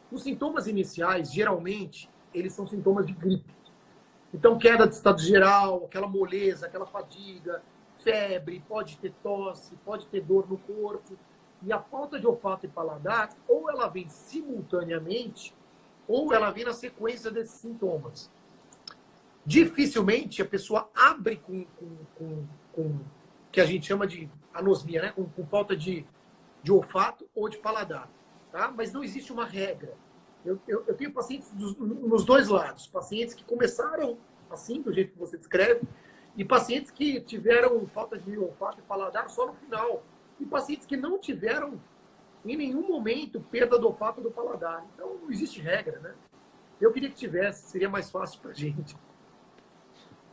Os sintomas iniciais, geralmente, eles são sintomas de gripe. Então, queda de estado geral, aquela moleza, aquela fadiga, febre, pode ter tosse, pode ter dor no corpo. E a falta de olfato e paladar, ou ela vem simultaneamente, ou ela vem na sequência desses sintomas. Dificilmente a pessoa abre com que a gente chama de anosmia, né? Com falta de olfato ou de paladar. Tá? Mas não existe uma regra. Eu tenho pacientes nos dois lados. Pacientes que começaram assim, do jeito que você descreve, e pacientes que tiveram falta de olfato e paladar só no final. E pacientes que não tiveram, em nenhum momento, perda do olfato ou do paladar. Então, não existe regra, né? Eu queria que tivesse, seria mais fácil para a gente.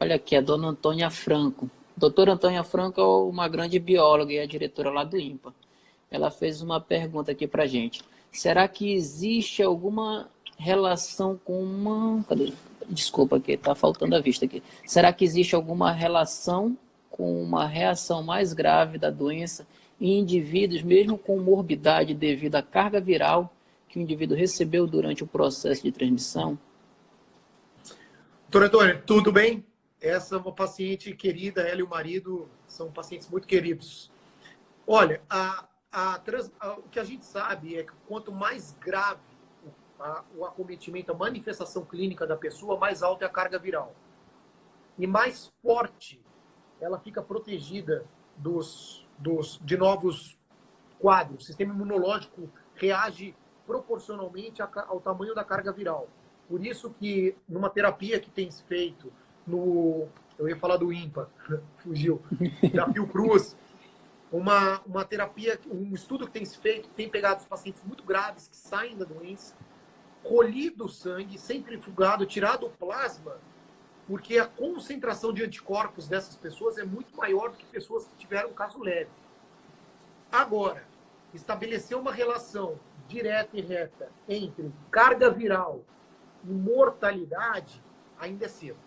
Olha aqui, a dona Antônia Franco. Doutora Antônia Franco é uma grande bióloga e é a diretora lá do INPA. Ela fez uma pergunta aqui para a gente. Será que existe alguma relação com uma... Cadê? Desculpa, aqui está faltando a vista aqui. Será que existe alguma relação com uma reação mais grave da doença em indivíduos, mesmo com morbidade devido à carga viral que o indivíduo recebeu durante o processo de transmissão? Doutora Antônia, tudo bem? Essa é uma paciente querida, ela e o marido são pacientes muito queridos. Olha, o que a gente sabe é que quanto mais grave o acometimento, a manifestação clínica da pessoa, mais alta é a carga viral. E mais forte ela fica protegida de novos quadros. O sistema imunológico reage proporcionalmente ao tamanho da carga viral. Por isso que numa terapia que tem se feito eu ia falar do INPA, fugiu, da Fiocruz, uma terapia, um estudo que tem se feito, tem pegado os pacientes muito graves que saem da doença, colhido o sangue, centrifugado, tirado o plasma, porque a concentração de anticorpos dessas pessoas é muito maior do que pessoas que tiveram um caso leve. Agora, estabelecer uma relação direta e reta entre carga viral e mortalidade ainda é cedo.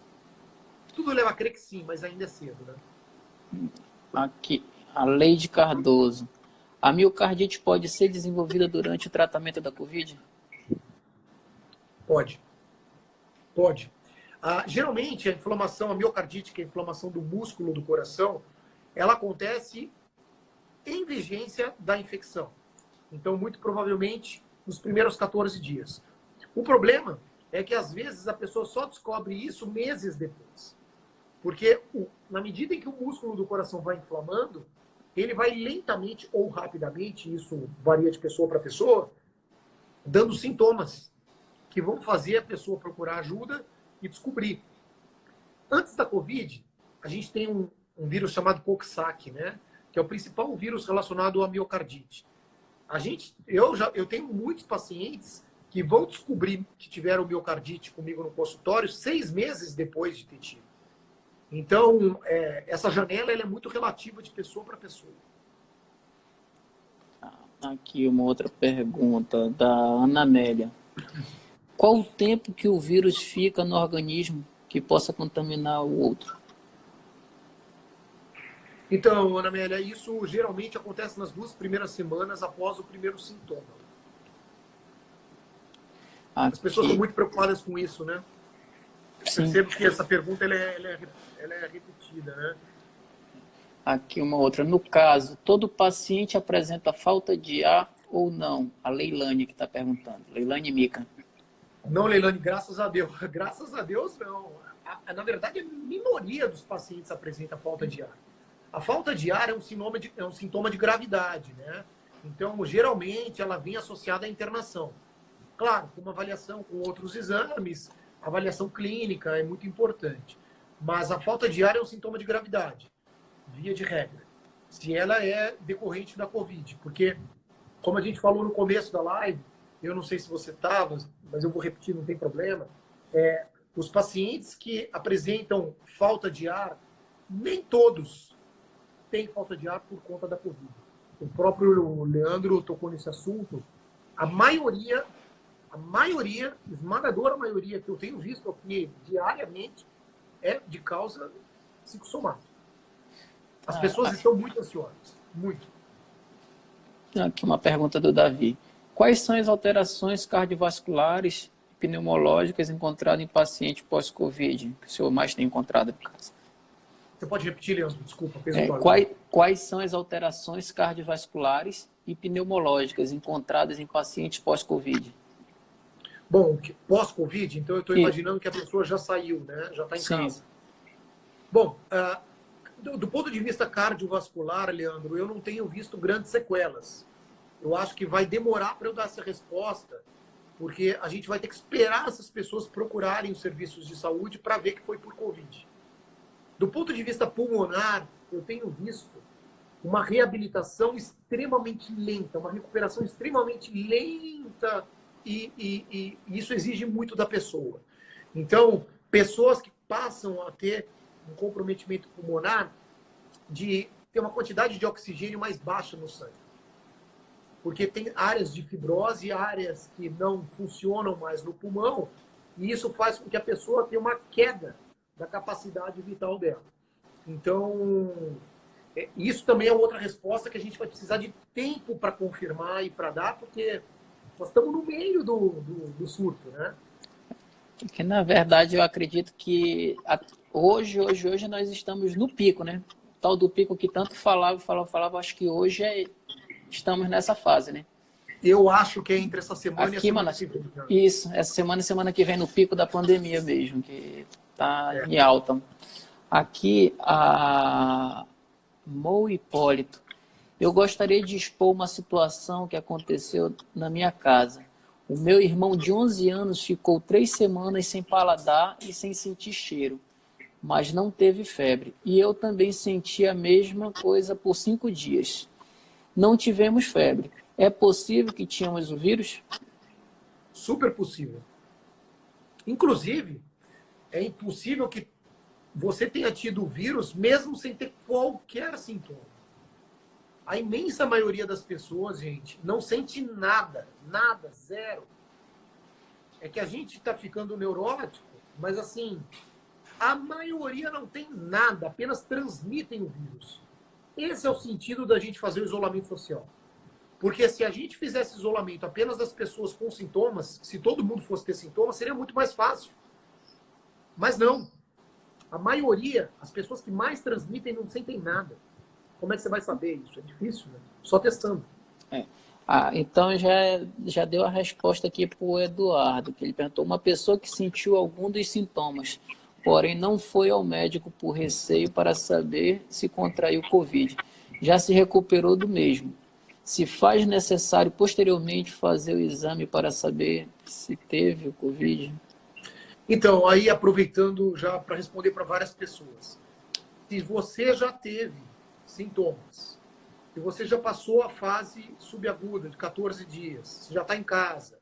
Tudo leva a crer que sim, mas ainda é cedo, né? Aqui, a Leide Cardoso. A miocardite pode ser desenvolvida durante o tratamento da Covid? Pode. Pode. Geralmente, a inflamação, a miocardite, que é a inflamação do músculo do coração, ela acontece em vigência da infecção. Então, muito provavelmente, nos primeiros 14 dias. O problema é que, às vezes, a pessoa só descobre isso meses depois. Porque, na medida em que o músculo do coração vai inflamando, ele vai lentamente ou rapidamente, isso varia de pessoa para pessoa, dando sintomas que vão fazer a pessoa procurar ajuda e descobrir. Antes da Covid, a gente tem um vírus chamado Coxsackie, né? Que é o principal vírus relacionado à miocardite. Eu tenho muitos pacientes que vão descobrir que tiveram miocardite comigo no consultório 6 meses depois de ter tido. Então, essa janela ela é muito relativa de pessoa para pessoa. Aqui uma outra pergunta da Ana Amélia. Qual o tempo que o vírus fica no organismo que possa contaminar o outro? Então, Ana Amélia, isso geralmente acontece nas 2 primeiras semanas após o primeiro sintoma. As pessoas estão muito preocupadas com isso, né? Sim. Percebo que essa pergunta ela é repetida, né? Aqui uma outra. No caso, todo paciente apresenta falta de ar ou não? A Leilane que está perguntando. Leilane Mica. Não, Leilane, graças a Deus. Graças a Deus, não. Na verdade, a minoria dos pacientes apresenta falta de ar. A falta de ar é um sintoma de gravidade, né? Então, geralmente, ela vem associada à internação. Claro, com uma avaliação com outros exames, a avaliação clínica é muito importante. Mas a falta de ar é um sintoma de gravidade, via de regra. Se ela é decorrente da Covid. Porque, como a gente falou no começo da live, eu não sei se você estava, mas eu vou repetir, não tem problema. Os pacientes que apresentam falta de ar, nem todos têm falta de ar por conta da Covid. O próprio Leandro tocou nesse assunto. A maioria, esmagadora maioria que eu tenho visto aqui diariamente, é de causa psicossomática. As pessoas estão muito ansiosas. Muito. Aqui uma pergunta do Davi. Quais são as alterações cardiovasculares e pneumológicas encontradas em paciente pós-Covid, que o senhor mais tem encontrado em casa? Você pode repetir, Leandro? Desculpa. Quais são as alterações cardiovasculares e pneumológicas encontradas em pacientes pós-Covid? Bom, pós-Covid, então eu estou imaginando que a pessoa já saiu, né? Já está em casa. Bom, do ponto de vista cardiovascular, Leandro, eu não tenho visto grandes sequelas. Eu acho que vai demorar para eu dar essa resposta, porque a gente vai ter que esperar essas pessoas procurarem os serviços de saúde para ver que foi por Covid. Do ponto de vista pulmonar, eu tenho visto uma reabilitação extremamente lenta, uma recuperação extremamente lenta, e isso exige muito da pessoa. Então, pessoas que passam a ter um comprometimento pulmonar de ter uma quantidade de oxigênio mais baixa no sangue. Porque tem áreas de fibrose, áreas que não funcionam mais no pulmão, e isso faz com que a pessoa tenha uma queda da capacidade vital dela. Então, isso também é outra resposta que a gente vai precisar de tempo para confirmar e para dar, porque nós estamos no meio do surto, né? Porque, na verdade, eu acredito que hoje nós estamos no pico, né? O tal do pico que tanto falava, acho que hoje estamos nessa fase, né? Eu acho que é entre essa semana aqui, e a semana mano, que vem. Né? Isso, essa semana e semana que vem, no pico da pandemia mesmo, que tá em alta. Aqui, a Mo Hipólito, eu gostaria de expor uma situação que aconteceu na minha casa. O meu irmão de 11 anos ficou 3 semanas sem paladar e sem sentir cheiro, mas não teve febre. E eu também senti a mesma coisa por 5 dias. Não tivemos febre. É possível que tínhamos o vírus? Super possível. Inclusive, é impossível que você tenha tido o vírus mesmo sem ter qualquer sintoma. A imensa maioria das pessoas, gente, não sente nada, zero. É que a gente está ficando neurótico, mas assim, a maioria não tem nada, apenas transmitem o vírus. Esse é o sentido da gente fazer o isolamento social. Porque se a gente fizesse isolamento apenas das pessoas com sintomas, se todo mundo fosse ter sintomas, seria muito mais fácil. Mas não. A maioria, as pessoas que mais transmitem, não sentem nada. Como é que você vai saber isso? É difícil, né? Só testando. Então já deu a resposta aqui para o Eduardo, que ele perguntou: uma pessoa que sentiu algum dos sintomas, porém não foi ao médico por receio para saber se contraiu Covid, já se recuperou do mesmo. Se faz necessário posteriormente fazer o exame para saber se teve o Covid? Então, aí aproveitando já para responder para várias pessoas. Se você já teve sintomas, se você já passou a fase subaguda de 14 dias, se já está em casa,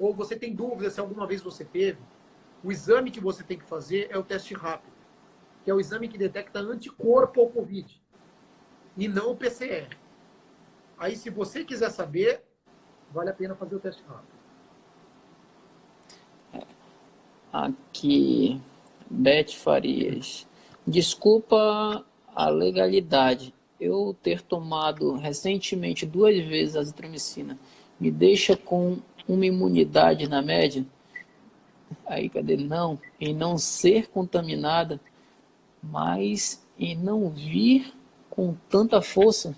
ou você tem dúvida se alguma vez você teve, o exame que você tem que fazer é o teste rápido, que é o exame que detecta anticorpo ao Covid, e não o PCR. Aí, se você quiser saber, vale a pena fazer o teste rápido. Aqui, Beth Farias. Desculpa a legalidade. Eu ter tomado recentemente 2 vezes azitromicina me deixa com uma imunidade na média? Aí, cadê? Não. Em não ser contaminada, mas em não vir com tanta força.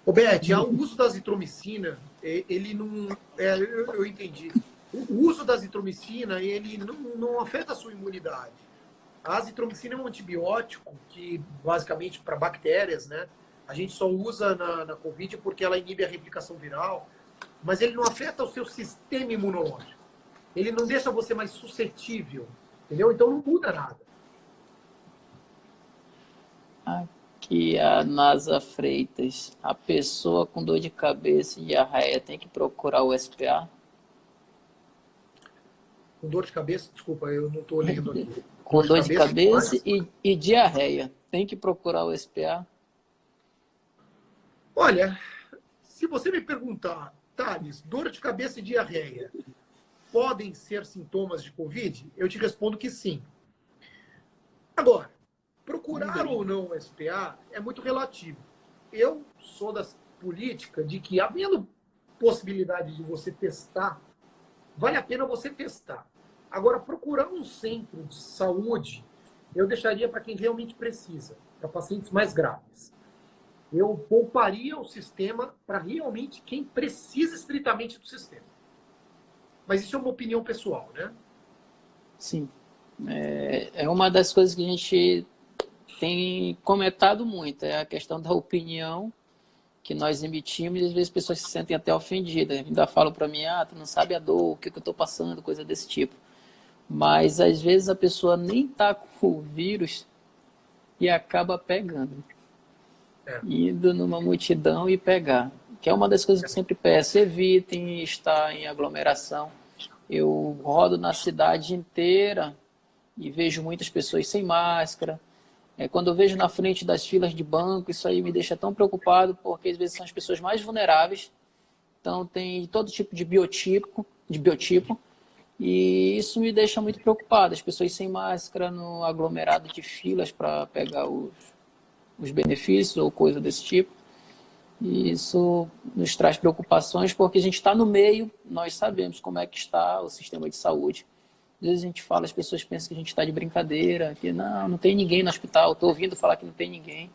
Ô, Beth, o uso da azitromicina, ele não... eu entendi. O uso da azitromicina, ele não afeta a sua imunidade. A azitromicina é um antibiótico que, basicamente, para bactérias, né? A gente só usa na Covid porque ela inibe a replicação viral, mas ele não afeta o seu sistema imunológico. Ele não deixa você mais suscetível, entendeu? Então não muda nada. Aqui a Nasa Freitas. A pessoa com dor de cabeça e diarreia tem que procurar o SPA? Com dor de cabeça, desculpa, eu não estou lendo aqui. Com dor de cabeça e diarreia, tem que procurar o SPA? Olha, se você me perguntar, Thales, dor de cabeça e diarreia podem ser sintomas de Covid? Eu te respondo que sim. Agora, procurar ou não o SPA é muito relativo. Eu sou da política de que, havendo possibilidade de você testar, vale a pena você testar. Agora, procurar um centro de saúde, eu deixaria para quem realmente precisa, para pacientes mais graves. Eu pouparia o sistema para realmente quem precisa estritamente do sistema. Mas isso é uma opinião pessoal, né? Sim. É uma das coisas que a gente tem comentado muito, é a questão da opinião que nós emitimos, e às vezes as pessoas se sentem até ofendidas, ainda falam para mim, tu não sabe a dor, o que eu estou passando, coisa desse tipo. Mas às vezes a pessoa nem está com o vírus e acaba pegando, indo numa multidão e pegar, que é uma das coisas que eu sempre peço, evitem estar em aglomeração. Eu rodo na cidade inteira e vejo muitas pessoas sem máscara. Quando eu vejo na frente das filas de banco, isso aí me deixa tão preocupado, porque às vezes são as pessoas mais vulneráveis. Então tem todo tipo de biotipo, e isso me deixa muito preocupado. As pessoas sem máscara no aglomerado de filas para pegar os benefícios ou coisa desse tipo. E isso nos traz preocupações, porque a gente está no meio, nós sabemos como é que está o sistema de saúde. Às vezes a gente fala, as pessoas pensam que a gente está de brincadeira, que não tem ninguém no hospital, estou ouvindo falar que não tem ninguém,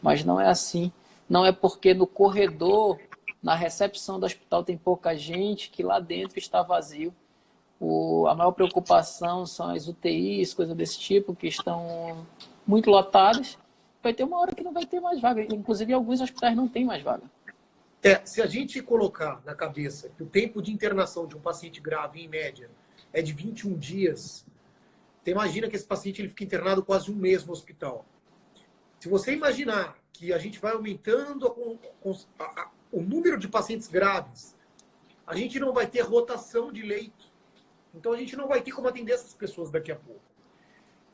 mas não é assim. Não é porque no corredor, na recepção do hospital tem pouca gente, que lá dentro está vazio. A maior preocupação são as UTIs, coisas desse tipo, que estão muito lotadas. Vai ter uma hora que não vai ter mais vaga, inclusive alguns hospitais não tem mais vaga. Se a gente colocar na cabeça que o tempo de internação de um paciente grave, em média, é de 21 dias, você imagina que esse paciente ele fica internado quase um mês no hospital. Se você imaginar que a gente vai aumentando o número de pacientes graves, a gente não vai ter rotação de leito. Então a gente não vai ter como atender essas pessoas daqui a pouco.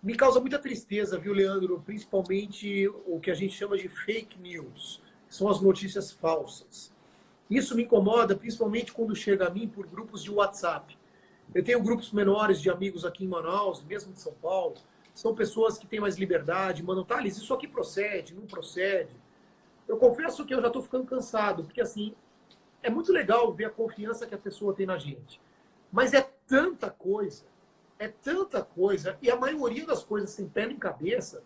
Me causa muita tristeza, viu, Leandro? Principalmente o que a gente chama de fake news, que são as notícias falsas. Isso me incomoda, principalmente quando chega a mim por grupos de WhatsApp. Eu tenho grupos menores de amigos aqui em Manaus, mesmo de São Paulo. São pessoas que têm mais liberdade, mandam, Thales, isso aqui procede, não procede. Eu confesso que eu já estou ficando cansado, porque assim, é muito legal ver a confiança que a pessoa tem na gente. Mas é tanta coisa, e a maioria das coisas sem pé nem cabeça.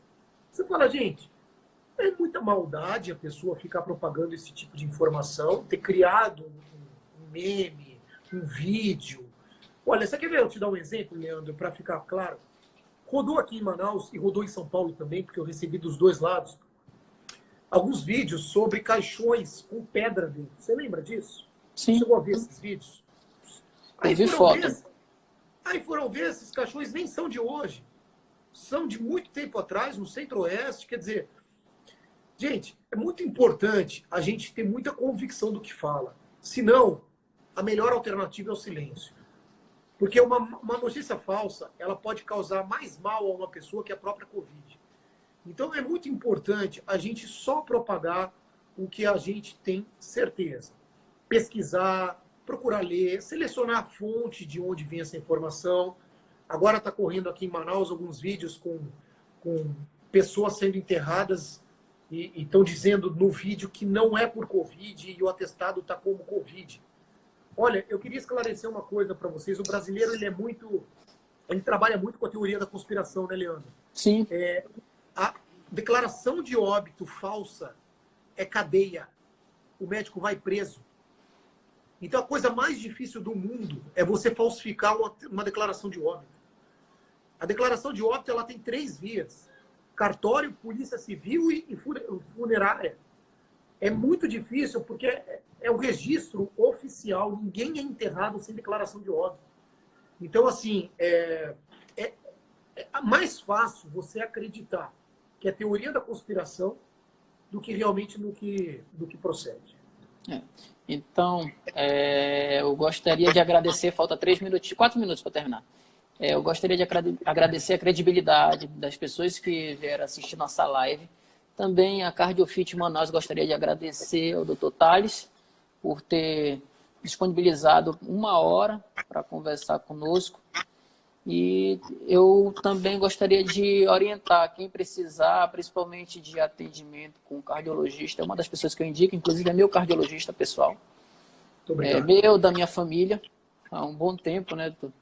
Você fala, gente, é muita maldade a pessoa ficar propagando esse tipo de informação, ter criado um meme, um vídeo. Olha, você quer ver eu te dar um exemplo, Leandro, para ficar claro? Rodou aqui em Manaus e rodou em São Paulo também, porque eu recebi dos dois lados, alguns vídeos sobre caixões com pedra dentro. Você lembra disso? Sim. Chegou a ver esses vídeos? Eu vi foto. Aí foram ver, esses caixões nem são de hoje. São de muito tempo atrás, no Centro-Oeste. Quer dizer, gente, é muito importante a gente ter muita convicção do que fala. Senão, a melhor alternativa é o silêncio. Porque uma notícia falsa, ela pode causar mais mal a uma pessoa que a própria Covid. Então, é muito importante a gente só propagar o que a gente tem certeza. Pesquisar, procurar ler, selecionar a fonte de onde vem essa informação. Agora está correndo aqui em Manaus alguns vídeos com pessoas sendo enterradas e estão dizendo no vídeo que não é por Covid e o atestado está como Covid. Olha, eu queria esclarecer uma coisa para vocês. O brasileiro, ele trabalha muito com a teoria da conspiração, né, Leandro? Sim. A declaração de óbito falsa é cadeia. O médico vai preso. Então, a coisa mais difícil do mundo é você falsificar uma declaração de óbito. A declaração de óbito ela tem 3 vias. Cartório, polícia civil e funerária. É muito difícil porque é o registro oficial. Ninguém é enterrado sem declaração de óbito. Então, assim, é mais fácil você acreditar que é teoria da conspiração do que realmente do que procede. Então, eu gostaria de agradecer, falta 4 minutos para terminar. Eu gostaria de agradecer a credibilidade das pessoas que vieram assistir nossa live. Também a CardioFit Manaus, gostaria de agradecer ao Dr. Thales por ter disponibilizado 1 hora para conversar conosco. E eu também gostaria de orientar quem precisar, principalmente de atendimento com cardiologista. É uma das pessoas que eu indico, inclusive é meu cardiologista pessoal. Meu, da minha família, há um bom tempo, né, doutor?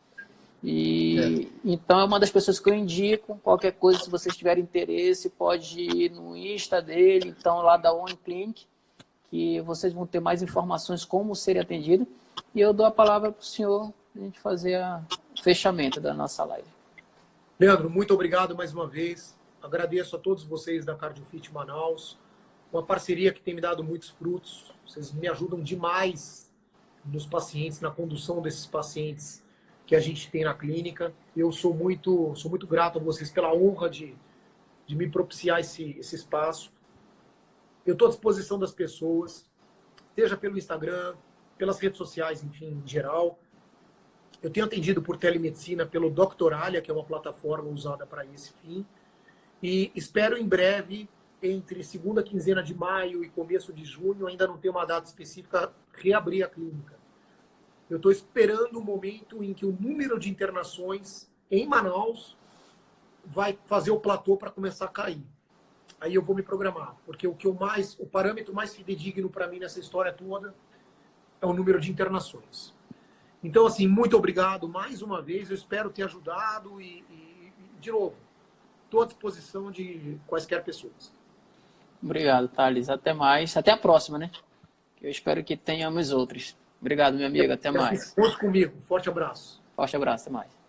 Então é uma das pessoas que eu indico. Qualquer coisa, se vocês tiverem interesse, pode ir no Insta dele, então lá da One Clinic, que vocês vão ter mais informações como ser atendido. E eu dou a palavra para o senhor, a gente fazer o fechamento da nossa live. Leandro, muito obrigado mais uma vez. Agradeço a todos vocês da CardioFit Manaus. Uma parceria que tem me dado muitos frutos. Vocês me ajudam demais nos pacientes, na condução desses pacientes que a gente tem na clínica. Eu sou muito grato a vocês pela honra de me propiciar esse espaço. Eu estou à disposição das pessoas, seja pelo Instagram, pelas redes sociais, enfim, em geral. Eu tenho atendido por telemedicina pelo Doctoralia, que é uma plataforma usada para esse fim. E espero em breve, entre segunda quinzena de maio e começo de junho, ainda não tem uma data específica, reabrir a clínica. Eu estou esperando o momento em que o número de internações em Manaus vai fazer o platô para começar a cair. Aí eu vou me programar, porque o parâmetro mais fidedigno para mim nessa história toda é o número de internações. Então, assim, muito obrigado mais uma vez. Eu espero ter ajudado e de novo, estou à disposição de quaisquer pessoas. Obrigado, Thales. Até mais. Até a próxima, né? Eu espero que tenhamos outros. Obrigado, meu amigo. Até mais. Conte comigo. Forte abraço. Forte abraço. Até mais.